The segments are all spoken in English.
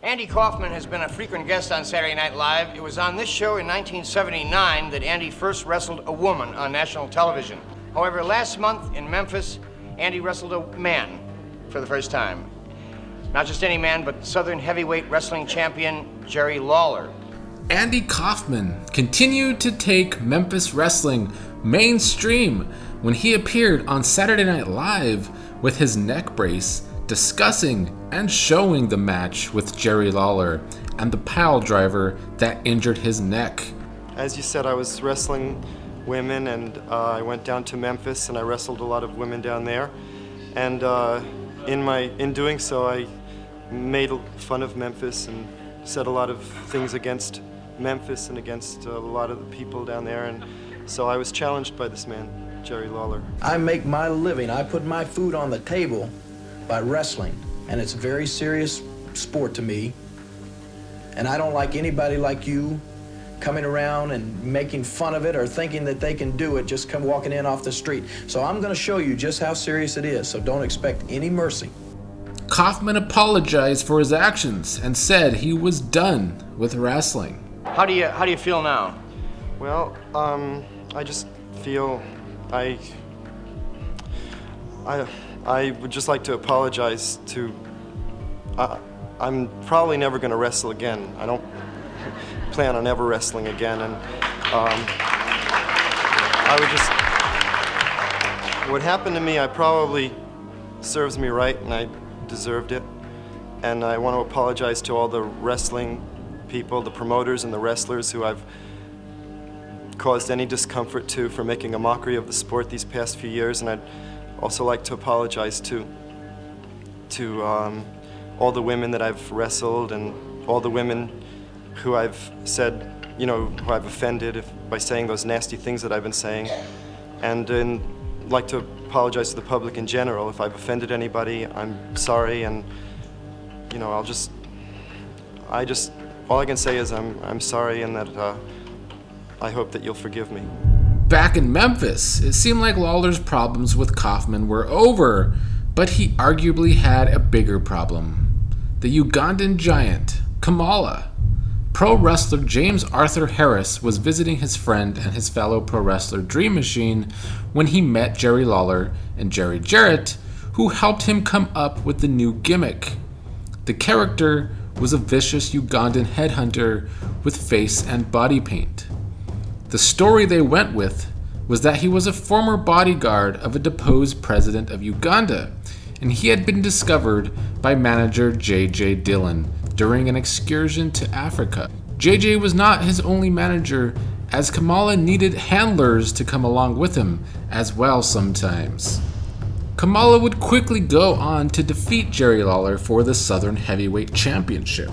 Andy Kaufman has been a frequent guest on Saturday Night Live. It was on this show in 1979 that Andy first wrestled a woman on national television. However, last month in Memphis, Andy wrestled a man for the first time. Not just any man, but Southern heavyweight wrestling champion Jerry Lawler. Andy Kaufman continued to take Memphis wrestling mainstream when he appeared on Saturday Night Live with his neck brace, discussing and showing the match with Jerry Lawler and the pile driver that injured his neck. As you said, I was wrestling women, and I went down to Memphis and I wrestled a lot of women down there. And in doing so, I made fun of Memphis and said a lot of things against Memphis and against a lot of the people down there. And so I was challenged by this man, Jerry Lawler. I make my living, I put my food on the table by wrestling, and it's a very serious sport to me. And I don't like anybody like you coming around and making fun of it or thinking that they can do it, just come walking in off the street. So I'm gonna show you just how serious it is, so don't expect any mercy. Kaufman apologized for his actions and said he was done with wrestling. How do you feel now? Well, I just feel I would just like to apologize to. I'm probably never going to wrestle again. I don't plan on ever wrestling again, and I would just. What happened to me, I probably serves me right, and I deserved it. And I want to apologize to all the wrestling people, the promoters and the wrestlers who I've caused any discomfort to for making a mockery of the sport these past few years, and I'd also like to apologize to all the women that I've wrestled and all the women who I've said, who I've offended by saying those nasty things that I've been saying, and I'd like to apologize to the public in general. If I've offended anybody, I'm sorry, and all I can say is I'm sorry, and that I hope that you'll forgive me. Back in Memphis, it seemed like Lawler's problems with Kaufman were over, but he arguably had a bigger problem. The Ugandan giant, Kamala. Pro wrestler James Arthur Harris was visiting his friend and his fellow pro wrestler Dream Machine when he met Jerry Lawler and Jerry Jarrett, who helped him come up with the new gimmick. The character was a vicious Ugandan headhunter with face and body paint. The story they went with was that he was a former bodyguard of a deposed president of Uganda, and he had been discovered by manager J.J. Dillon during an excursion to Africa. J.J. was not his only manager, as Kamala needed handlers to come along with him as well sometimes. Kamala would quickly go on to defeat Jerry Lawler for the Southern Heavyweight Championship.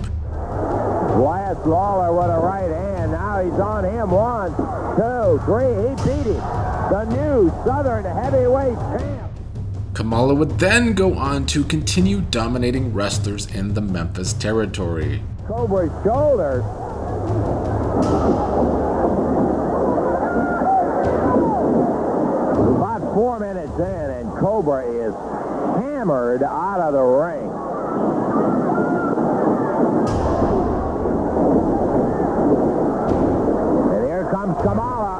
Last Lawler with a right hand. Now he's on him. 1, 2, 3. He beat him. The new Southern Heavyweight Champ. Kamala would then go on to continue dominating wrestlers in the Memphis territory. Cobra's shoulders. About 4 minutes in, and Cobra is hammered out of the ring. And here comes Kamala.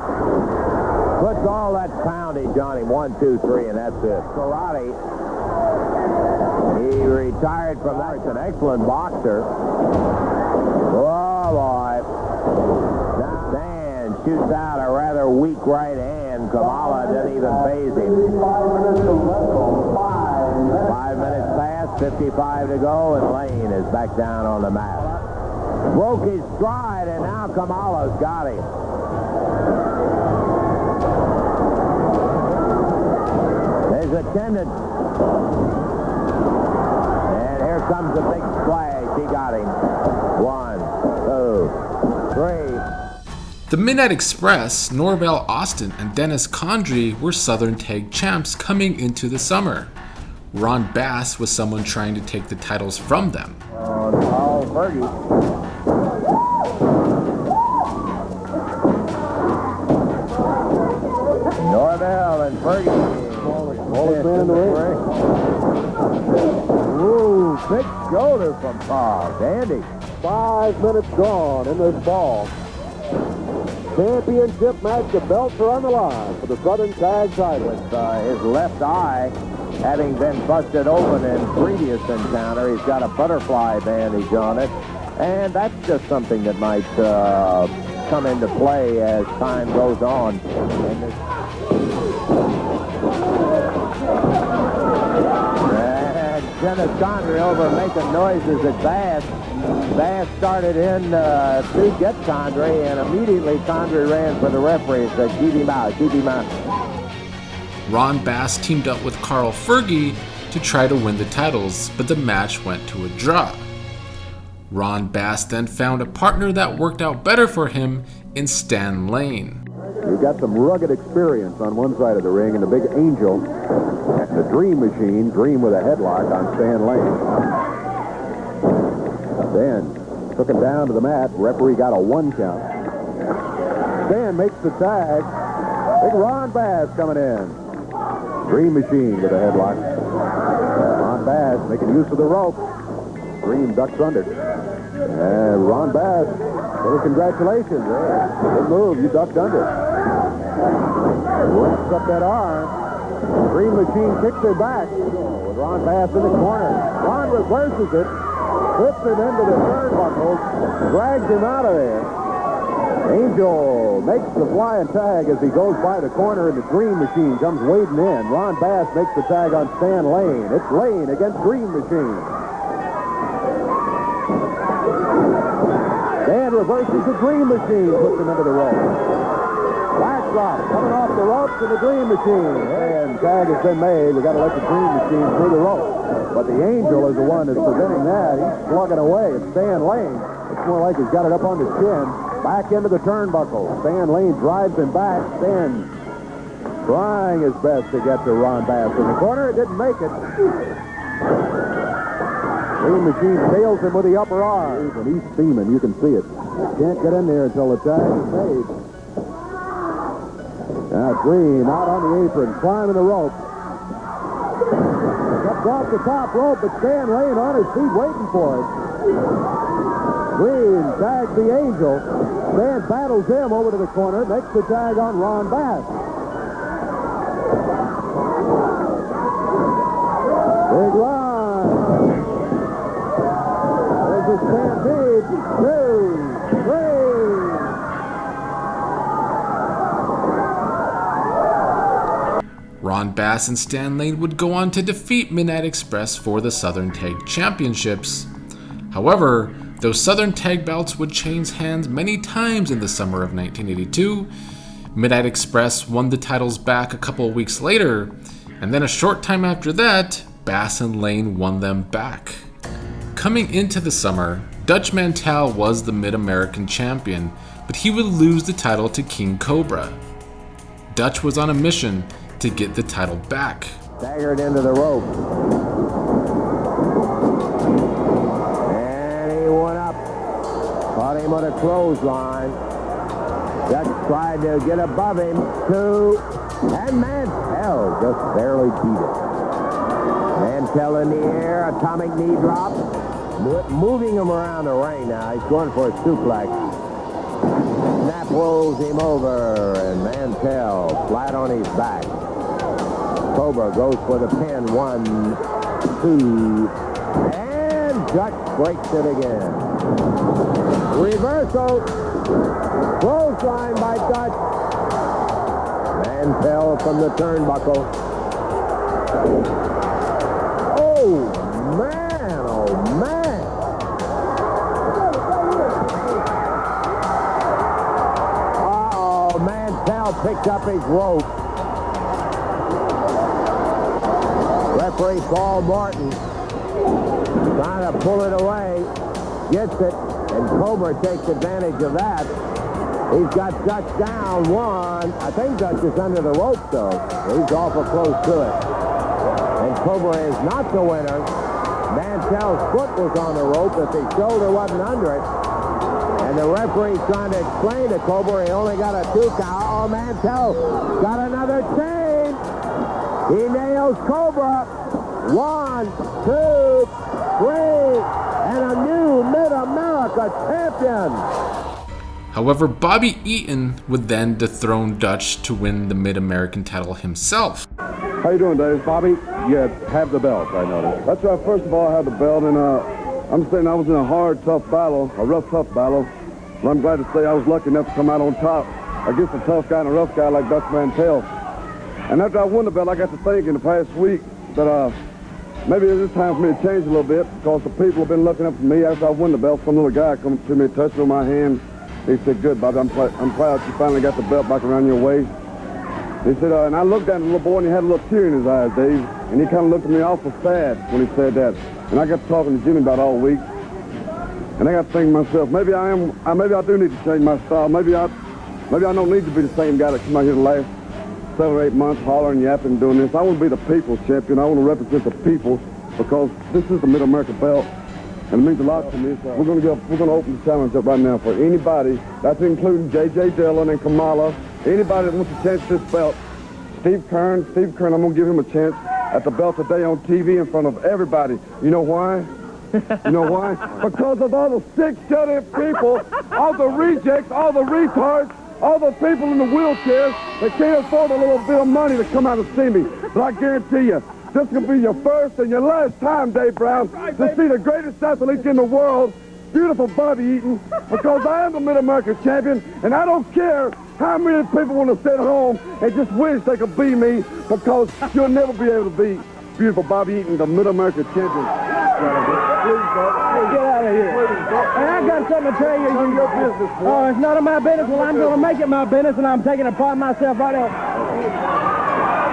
Puts all that poundage on him. 1, 2, 3, and that's it. Karate. He retired from that. He's an excellent boxer. Oh, boy. Dan shoots out a rather weak right hand. Kamala didn't even phase him. 5 minutes past, 55 to go, and Lane is back down on the mat. Broke his stride, and now Kamala's got him. There's attendance. And here comes the big splash. He got him. 1, 2, 3. The Midnight Express, Norvelle Austin, and Dennis Condrey were Southern Tag Champs coming into the summer. Ron Bass was someone trying to take the titles from them. Oh, Fergie. Norvelle and Fergie. Smallest man in the ring. Ooh, big shoulder from Cobb. Andy. 5 minutes gone in this ball. Championship match. The belts are on the line for the Southern Tag title. With his left eye having been busted open in previous encounter, he's got a butterfly bandage on it. And that's just something that might come into play as time goes on. And Dennis Condrey over making noises at Bass. Bass started in to get Condrey, and immediately Condrey ran for the referee and said, keep him out, keep him out. Ron Bass teamed up with Carl Fergie to try to win the titles, but the match went to a draw. Ron Bass then found a partner that worked out better for him in Stan Lane. You got some rugged experience on one side of the ring, and the big angel, the Dream Machine, Dream with a headlock on Stan Lane. Stan took him down to the mat. Referee got a 1 count. Stan makes the tag. Big Ron Bass coming in. Dream Machine with a headlock. Ron Bass making use of the rope. Dream ducks under. And Ron Bass, little congratulations. Good move, you ducked under. Wraps up that arm. Dream Machine kicks her back with Ron Bass in the corner. Ron reverses it, puts it into the turnbuckle, drags him out of there. Angel makes the flying tag as he goes by the corner, and the Dream Machine comes wading in. Ron Bass makes the tag on Stan Lane. It's Lane against Dream Machine. Dan reverses the Dream Machine, puts him into the rope. Backdrop coming off the ropes in the Dream Machine. And tag has been made. We got to let the Dream Machine through the rope. But the Angel is the one that's preventing that. He's slugging away. It's Stan Lane. It's more like he's got it up on his chin. Back into the turnbuckle. Stan Lane drives him back. Stan trying his best to get to Ron Bass in the corner. It didn't make it. Dream Machine sails him with the upper arm. And he's steaming. You can see it. Can't get in there until the tag is made. Now Dream out on the apron, climbing the rope. Cuts off the top rope, but Stan Lane on his feet waiting for it. Dream tags the Angel. Stan battles him over to the corner, makes the tag on Ron Bass. Big Ron. There's a stampede. 2, 3. Ron Bass and Stan Lane would go on to defeat Midnight Express for the Southern Tag Championships. However, those Southern Tag belts would change hands many times in the summer of 1982. Midnight Express won the titles back a couple of weeks later, and then a short time after that, Bass and Lane won them back. Coming into the summer, Dutch Mantel was the Mid-American champion, but he would lose the title to King Cobra. Dutch was on a mission to get the title back. Staggered into the rope. And he went up. Caught him on a clothesline. Dutch tried to get above him. 2. And Mantel just barely beat it. Mantel in the air. Atomic knee drop. Moving him around the ring now. He's going for a suplex. Snap rolls him over. And Mantel flat on his back. Cobra goes for the pin. 1, 2, and Dutch breaks it again. Reversal. Clothesline by Dutch. Mantel from the turnbuckle. Oh, man, oh, man. Uh-oh, Mantel picked up his rope. Referee Paul Martin trying to pull it away, gets it, and Cobra takes advantage of that. He's got Dutch down 1. I think Dutch is under the rope, though. He's awful close to it. And Cobra is not the winner. Mantel's foot was on the rope, but his shoulder wasn't under it. And the referee's trying to explain to Cobra he only got a 2 count. Oh, Mantel got another chain. He nails Cobra. 1, 2, 3, and a new Mid-America champion. However, Bobby Eaton would then dethrone Dutch to win the Mid-American title himself. How you doing, Dave? Bobby, you have the belt, I noticed. That's right. First of all, I have the belt, and I'm saying I was in a hard, tough battle, a rough, tough battle. But I'm glad to say I was lucky enough to come out on top against a tough guy and a rough guy like Dutch Mantel. And after I won the belt, I got to think in the past week that maybe it's time for me to change a little bit, because the people have been looking up for me. After I won the belt, some little guy come to me and touched on my hand. He said, "Good, Bobby, I'm proud you finally got the belt back around your waist." He said, and I looked at the little boy, and he had a little tear in his eyes, Dave. And he kind of looked at me awful sad when he said that. And I got to talking to Jimmy about all week. And I got to think to myself, maybe I do need to change my style. Maybe I don't need to be the same guy that came out here the last 7 or 8 months hollering, yapping, doing this. I want to be the people's champion. I want to represent the people, because this is the Mid-America belt. And it means a lot to me. So we're going to open the challenge up right now for anybody. That's including J.J. Dillon and Kamala. Anybody that wants a chance at this belt. Steve Kern, I'm going to give him a chance at the belt today on TV in front of everybody. You know why? You know why? Because of all the sick, shut-in people, all the rejects, all the retards, all the people in the wheelchairs that can't afford a little bit of money to come out and see me. But I guarantee you, this will be your first and your last time, Dave Brown, to see the greatest athlete in the world, beautiful Bobby Eaton, because I am the Mid-America champion, and I don't care how many people want to sit at home and just wish they could be me, because you'll never be able to beat beautiful Bobby Eaton, the Mid-America champion. Please, get out of here. Hey, I got something to tell you. None of your business, boy. Oh, it's none of my business. Well, I'm going to make it my business, and I'm taking it upon myself right now.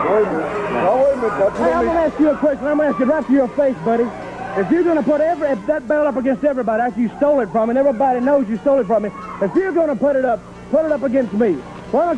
Wait a minute. Now, wait a minute. That's Hey, I'm going to ask you a question. I'm going to ask it right to your face, buddy. If you're going to put that belt up against everybody after you stole it from me, and everybody knows you stole it from me, if you're going to put it up against me. Why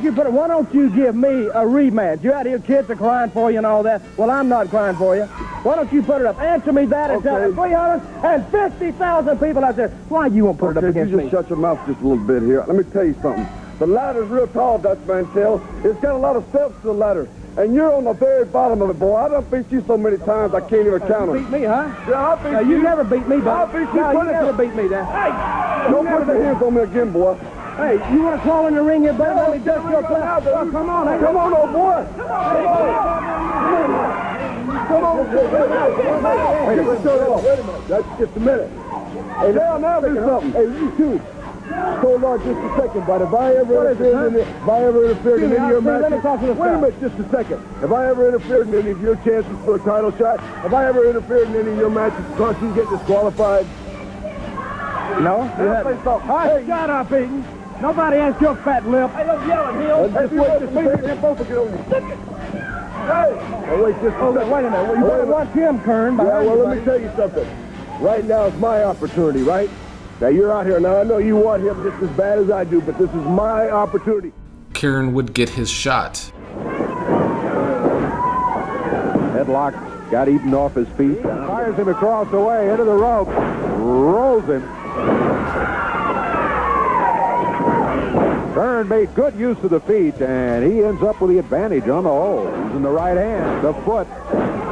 don't you give me a rematch? You're out here, kids are crying for you and all that. Well, I'm not crying for you. Why don't you put it up? Answer me that and tell 350,000 people out there why you won't put it up against you me. just shut your mouth just a little bit here. Let me tell you something. The ladder's real tall, Dutch Mantel. It's got a lot of steps to the ladder. And you're on the very bottom of it, boy. I done beat you so many times I can't even count them. You beat me, huh? Yeah, I beat you. you. Never beat me, buddy. I'll beat you. No, you never beat me, Dan. Hey, don't put your hands on me again, boy. Hey, you want to crawl in the ring here, buddy? Let me dust your class. Oh, come on, hey. Come on, old boy. Come on. Wait a minute. That's just a minute. Hey, now do something. Hey, you too. Hold on just a second, but if I ever interfered in any of your matches, wait a minute, just a second. If I ever interfered in any of your chances for a title shot, if I ever interfered in any of your matches, can't you get disqualified? No? Hey, shut up, Eaton. Nobody has your fat lip. Hey, don't yell at me. just wait just a second. Both will get on you. Hey! Wait just a second. Wait a minute. You better watch him, Kern. Yeah, well, let me tell you something. Right now is my opportunity, right? Now, you're out here. Now, I know you want him just as bad as I do, but this is my opportunity. Kern would get his shot. Headlock got Eaton off his feet. Fires him across the way into the rope. Rolls him. Kern made good use of the feet, and he ends up with the advantage on the hole. Using the right hand, the foot.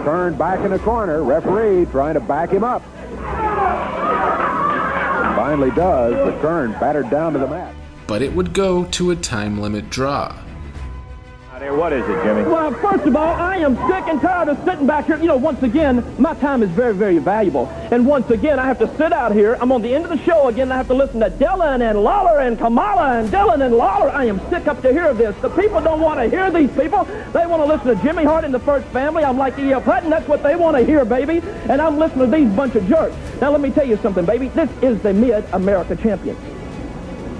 Kern back in the corner. Referee trying to back him up. Finally does, but Kern battered down to the mat. But it would go to a time limit draw. What is it, Jimmy? Well, first of all, I am sick and tired of sitting back here. You know, once again, my time is very, very valuable. And once again, I have to sit out here. I'm on the end of the show again. I have to listen to Dillon and Lawler and Kamala and Dillon and Lawler. I am sick up to hear this. The people don't want to hear these people. They want to listen to Jimmy Hart and the First Family. I'm like E.F. Hutton. That's what they want to hear, baby. And I'm listening to these bunch of jerks. Now, let me tell you something, baby. This is the Mid-America champion.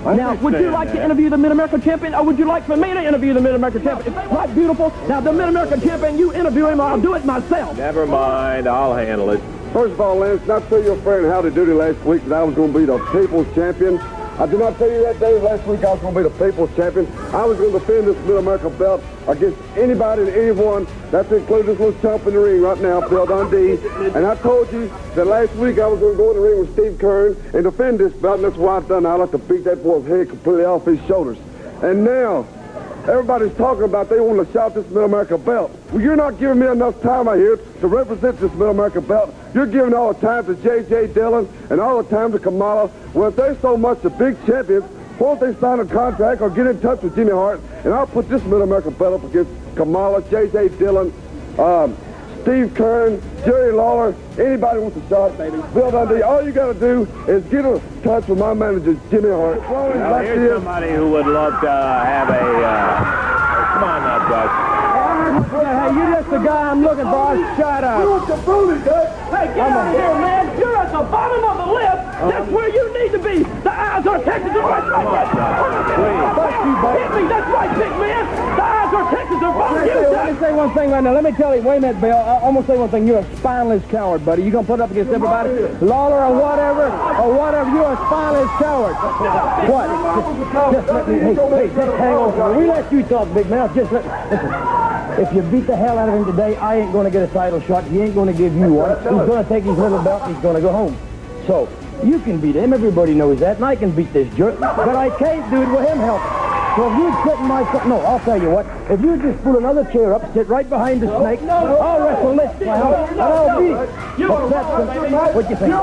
Now, would you like to interview the Mid-America champion, or would you like for me to interview the Mid-America champion? Right, beautiful? Now, the Mid-America champion, you interview him, or I'll do it myself. Never mind, I'll handle it. First of all, Lance, not tell your friend Howdy Doody last week that I was going to be the People's Champion. I did not tell you that day last week I was going to be the People's Champion. I was going to defend this Mid-America belt against anybody and anyone. That's including this little chump in the ring right now, Bill Dundee. And I told you that last week I was going to go in the ring with Steve Kern and defend this belt, and that's what I've done. I'd like to beat that boy's head completely off his shoulders. And now, everybody's talking about they want to shout this Mid-America belt. Well, you're not giving me enough time out here to represent this Mid-America belt. You're giving all the time to J.J. Dillon and all the time to Kamala. Well, if they're so much the big champions, why don't they sign a contract or get in touch with Jimmy Hart, and I'll put this Mid-America belt up against Kamala, J.J. Dillon, Steve Kern, Jerry Lawler, anybody wants a shot, Bill Dundee. All you got to do is get in touch with my manager, Jimmy Hart. Now, here's somebody who would love to have a, come on now, Dutch. Hey, you're just the guy I'm looking for. Shut up. You want the booty, Dutch? Hey, get out of here, man. You're at the bottom of the list. That's where you need to be. The eyes are Texas are right. Hit me. That's right, big man. The eyes are Texas are both you. Let me say one thing right now. Let me tell you, wait a minute, Bill. I'm going to say one thing. You're a spineless coward, buddy. You going to put up against everybody? Lawler or whatever, you're a spineless coward. What? Just let me, hey, just hang on. We let you talk, big mouth. Just listen. If you beat the hell out of him today, I ain't going to get a title shot. He ain't going to give you one. He's going to take his little belt and he's going to go home. So, you can beat him. Everybody knows that. And I can beat this jerk. But I can't do it with him helping. So if you'd sit in my... No, I'll tell you what. If you just pull another chair up, sit right behind the snake, I'll wrestle this clown, and I'll beat him. What do you think?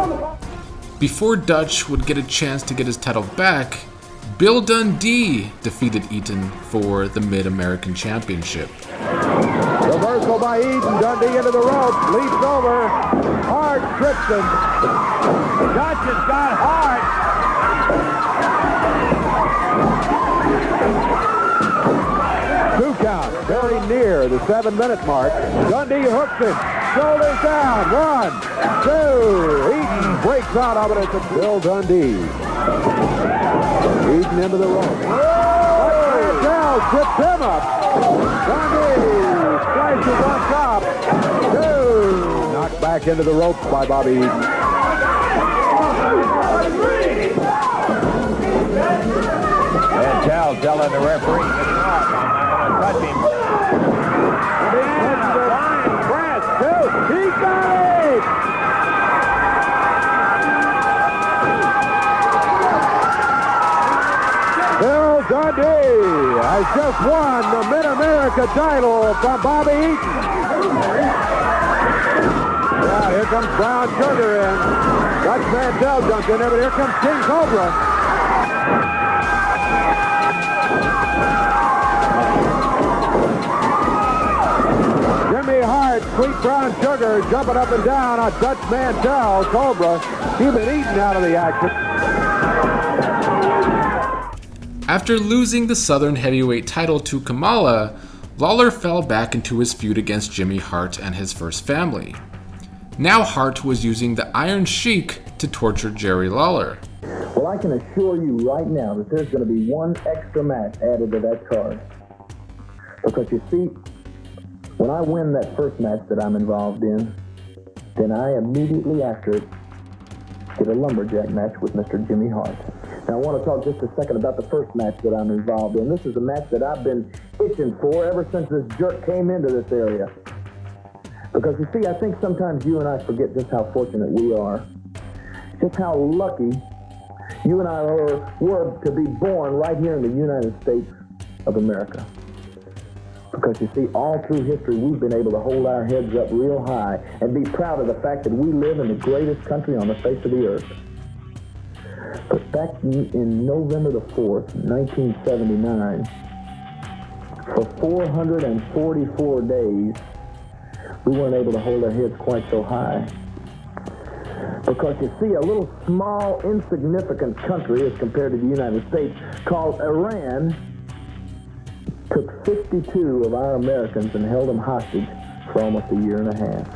Before Dutch would get a chance to get his title back, Bill Dundee defeated Eaton for the Mid-American Championship. Reversal by Eaton. Dundee into the rope. Leaps over. Hart trips him. Dutch has got Hart. 2 count. Very near the 7-minute mark. Dundee hooks it. Shoulders down. 1, 2. Eaton breaks out of it. It's Bill Dundee. Eaton into the rope. Mantel trips him up. Dundee slices on top. 2. Knocked back into the ropes by Bobby Eaton. Mantel telling the referee that he's off. I'm not going to touch him. Flying press. 2. He got it! Bill Dundee has just won the Mid-America title from Bobby Eaton. Yeah, here comes Brown Sugar in. Dutch Mantel jumped in there, but here comes King Cobra. Jimmy Hart, Sweet Brown Sugar jumping up and down on Dutch Mantel, Cobra. He's been eaten out of the action. After losing the Southern Heavyweight title to Kamala, Lawler fell back into his feud against Jimmy Hart and his first family. Now Hart was using the Iron Sheik to torture Jerry Lawler. Well, I can assure you right now that there's going to be one extra match added to that card. Because you see, when I win that first match that I'm involved in, then I immediately after it get a lumberjack match with Mr. Jimmy Hart. Now, I want to talk just a second about the first match that I'm involved in. This is a match that I've been itching for ever since this jerk came into this area. Because, you see, I think sometimes you and I forget just how fortunate we are. Just how lucky you and I were to be born right here in the United States of America. Because, you see, all through history, we've been able to hold our heads up real high and be proud of the fact that we live in the greatest country on the face of the earth. But back in November the 4th, 1979, for 444 days, we weren't able to hold our heads quite so high. Because you see, a little small, insignificant country as compared to the United States called Iran took 52 of our Americans and held them hostage for almost a year and a half.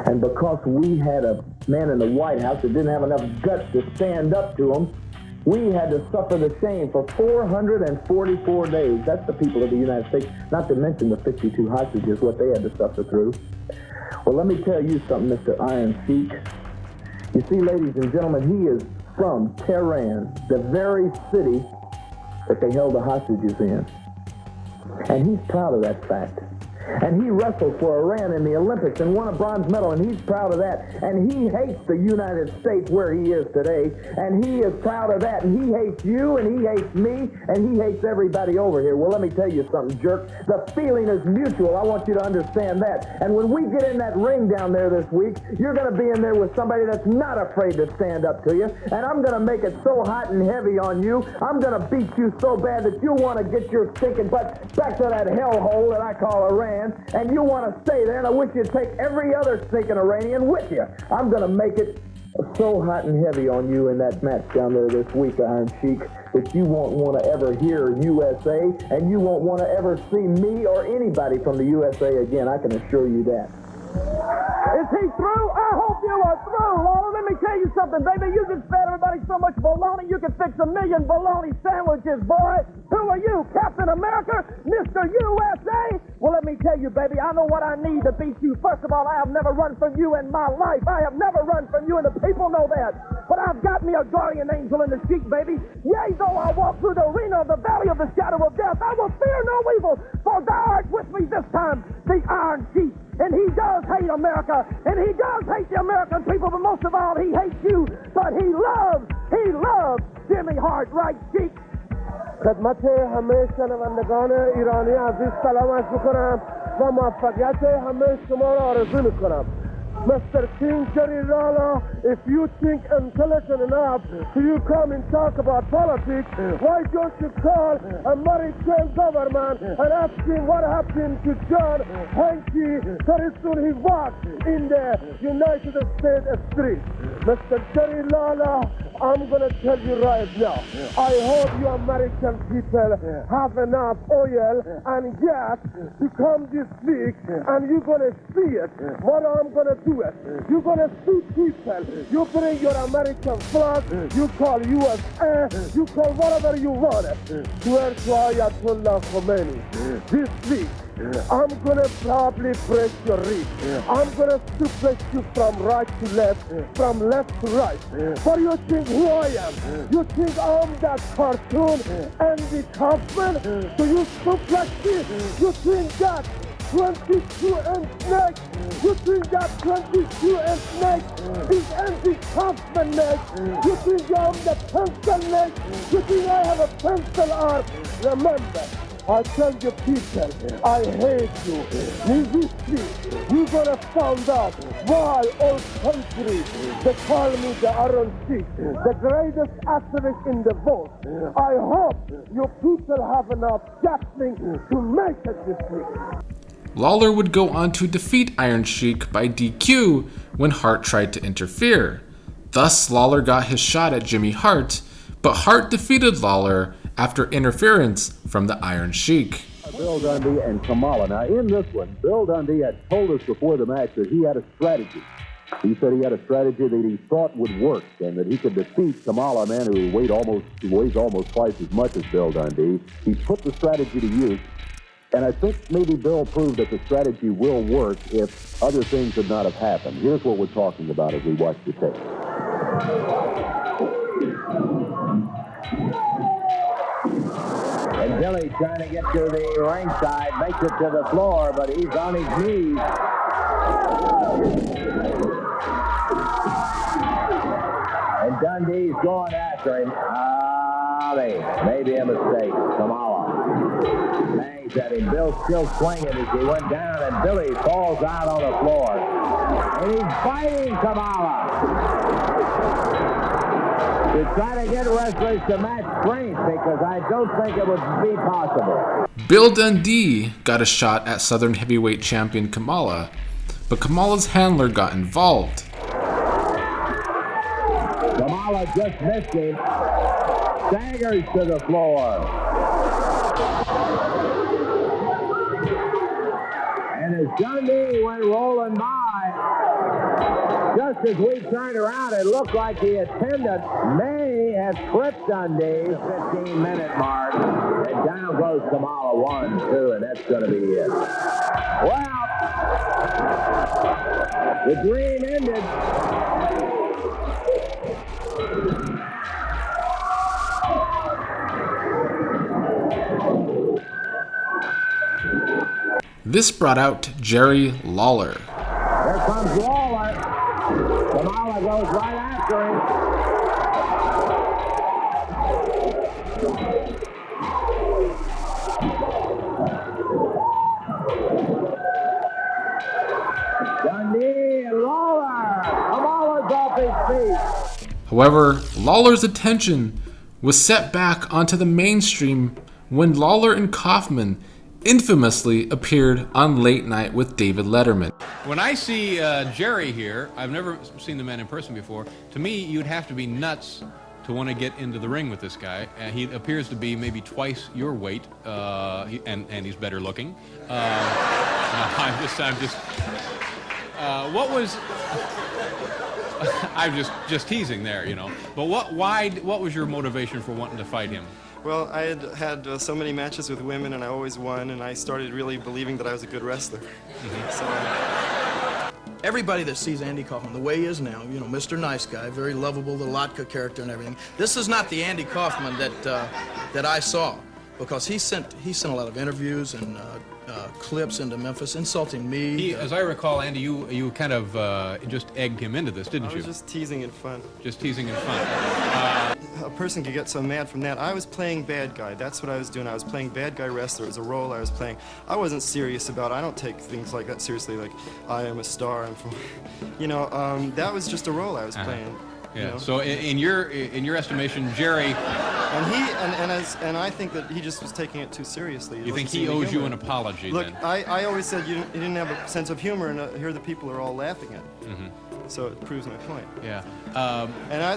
And because we had a man in the White House that didn't have enough guts to stand up to them, we had to suffer the shame for 444 days. That's the people of the United States, not to mention the 52 hostages, what they had to suffer through. Well, let me tell you something, Mr. Iron Sheik. You see, ladies and gentlemen, he is from Tehran, the very city that they held the hostages in. And he's proud of that fact. And he wrestled for Iran in the Olympics and won a bronze medal, and he's proud of that. And he hates the United States where he is today, and he is proud of that. And he hates you, and he hates me, and he hates everybody over here. Well, let me tell you something, jerk. The feeling is mutual. I want you to understand that. And when we get in that ring down there this week, you're going to be in there with somebody that's not afraid to stand up to you. And I'm going to make it so hot and heavy on you, I'm going to beat you so bad that you'll want to get your stinking butt back to that hellhole that I call Iran, and you want to stay there, and I wish you'd take every other stinking Iranian with you. I'm going to make it so hot and heavy on you in that match down there this week, Iron Sheik, that you won't want to ever hear USA, and you won't want to ever see me or anybody from the USA again. I can assure you that. Is he through? I hope you are through, Lawler. Let me tell you something, baby. You just fed everybody so much bologna, you could fix 1 million bologna sandwiches, boy. Who are you, Captain America? Mr. USA? Well, let me tell you, baby, I know what I need to beat you. First of all, I have never run from you in my life. I have never run from you, and the people know that. But I've got me a guardian angel in the Sheik, baby. Yea, though I walk through the arena of the valley of the shadow of death, I will fear no evil, for thou art with me this time, the Iron Sheik. And he does hate America, and he does hate the American people, but most of all, he hates you. But he loves Jimmy Hart, right, Sheik? خدمت همه شنوندگان ایرانی عزیز سلام عرض میکنم و موفقیت همه شما را آرزو میکنم. Mr. King Jerry Lawler, if you think intelligent enough to you come and talk about politics, why don't you call American government and ask him what happened to John Hanky very soon he walked in the United States street. Mr. Jerry Lawler, I'm going to tell you right now, I hope you American people have enough oil and gas to come this week, and you're going to see it, what I'm going to do it. You're going to see people, you bring your American flag, you call USA, you call whatever you want it. Swear to Ayatollah Khomeini, this week, I'm gonna probably break your rib. I'm gonna suplex you from right to left, from left to right. But you think who I am? You think I'm that cartoon Andy Kaufman? So you suplex me? You think that 22-inch neck? You think that 22-inch neck is Andy Kaufman neck? You think I'm the pencil neck? You think I have a pencil arm? Remember, I tell you people, I hate you. This week, you're gonna find out why all countries, they call me the Iron Sheik, the greatest activist in the world. I hope you people have enough gasoline to make it this week. Lawler would go on to defeat Iron Sheik by DQ when Hart tried to interfere. Thus, Lawler got his shot at Jimmy Hart, but Hart defeated Lawler after interference from the Iron Sheik. Bill Dundee and Kamala. Now, in this one, Bill Dundee had told us before the match that he had a strategy. He said he had a strategy that he thought would work and that he could defeat Kamala, a man who weighs almost twice as much as Bill Dundee. He put the strategy to use, and I think maybe Bill proved that the strategy will work if other things would not have happened. Here's what we're talking about as we watch the tape. And Billy trying to get to the ringside, makes it to the floor, but he's on his knees. And Dundee's going after him. Maybe a mistake. Kamala bangs at him. Bill's still swinging as he went down, and Billy falls out on the floor. And he's fighting Kamala to try to get wrestlers to match strength, because I don't think it would be possible. Bill Dundee got a shot at Southern Heavyweight Champion Kamala, but Kamala's handler got involved. Kamala just missed him. Staggers to the floor. And as Dundee went rolling by, just as we turned around, it looked like the attendant may have tripped Dundee. 15-minute mark. And down goes Kamala, 1, 2, and that's going to be it. Well, the dream ended. This brought out Jerry Lawler. Here comes Lawler. Kamala goes right after him. Dundee and Lawler. Kamala's off his feet. However, Lawler's attention was set back onto the mainstream when Lawler and Kaufman infamously appeared on Late Night with David Letterman. When I see Jerry here, I've never seen the man in person before. To me, you'd have to be nuts to want to get into the ring with this guy. He appears to be maybe twice your weight, and he's better looking. No, I'm just. What was? I'm just teasing there, you know. But what was your motivation for wanting to fight him? Well, I had so many matches with women, and I always won, and I started really believing that I was a good wrestler. Everybody that sees Andy Kaufman the way he is now, you know, Mr. Nice Guy, very lovable, the Lotka character and everything. This is not the Andy Kaufman that I saw, because he sent a lot of interviews and clips into Memphis insulting me. As I recall, Andy, you kind of just egged him into this, didn't you? I was just teasing and fun. Just teasing and fun. A person could get so mad from that. I was playing bad guy. That's what I was doing. I was playing bad guy wrestler. It was a role I was playing. I wasn't serious about it. I don't take things like that seriously, like I am a star. You know, that was just a role I was playing. Yeah. You know? So in your estimation, Jerry, and I think that he just was taking it too seriously. You think he owes you an apology? Look, then? I always said you didn't have a sense of humor, and here the people are all laughing at it. Mm-hmm. So it proves my point. Yeah.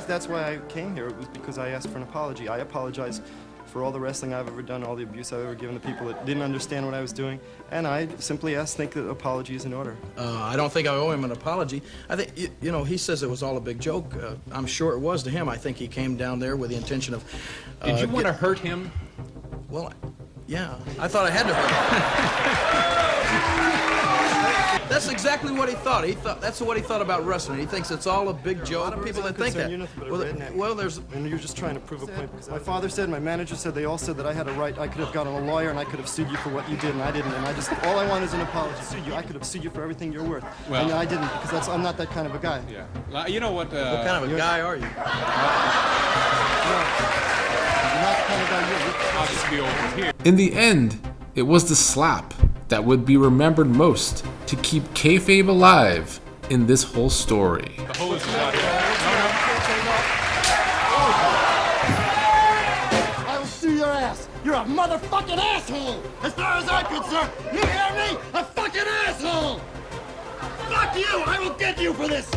That's why I came here. It was because I asked for an apology. I apologized for all the wrestling I've ever done, all the abuse I've ever given the people that didn't understand what I was doing, and I simply think that apology is in order. I don't think I owe him an apology. I think, you know, he says it was all a big joke. I'm sure it was to him. I think he came down there with the intention of... Did you want to hurt him? Well, yeah. I thought I had to hurt him. That's exactly what he thought. That's what he thought about wrestling. He thinks it's all a big joke. A lot of people that think that. You're nothing but a redneck. And you're just trying to prove a point. My father said, my manager said, they all said that I had a right. I could have gotten a lawyer and I could have sued you for what you did, and I didn't. And all I want is an apology. Sued you. I could have sued you for everything you're worth. Well, and I didn't, because I'm not that kind of a guy. Yeah. Well, you know what? What kind of a guy are you? You're not the kind of guy you're. I'll just be over here. In the end, it was the slap that would be remembered most to keep kayfabe alive in this whole story. The hose is out here. I will sue your ass. You're a motherfucking asshole. As far as I'm concerned, you hear me? A fucking asshole. Fuck you. I will get you for this.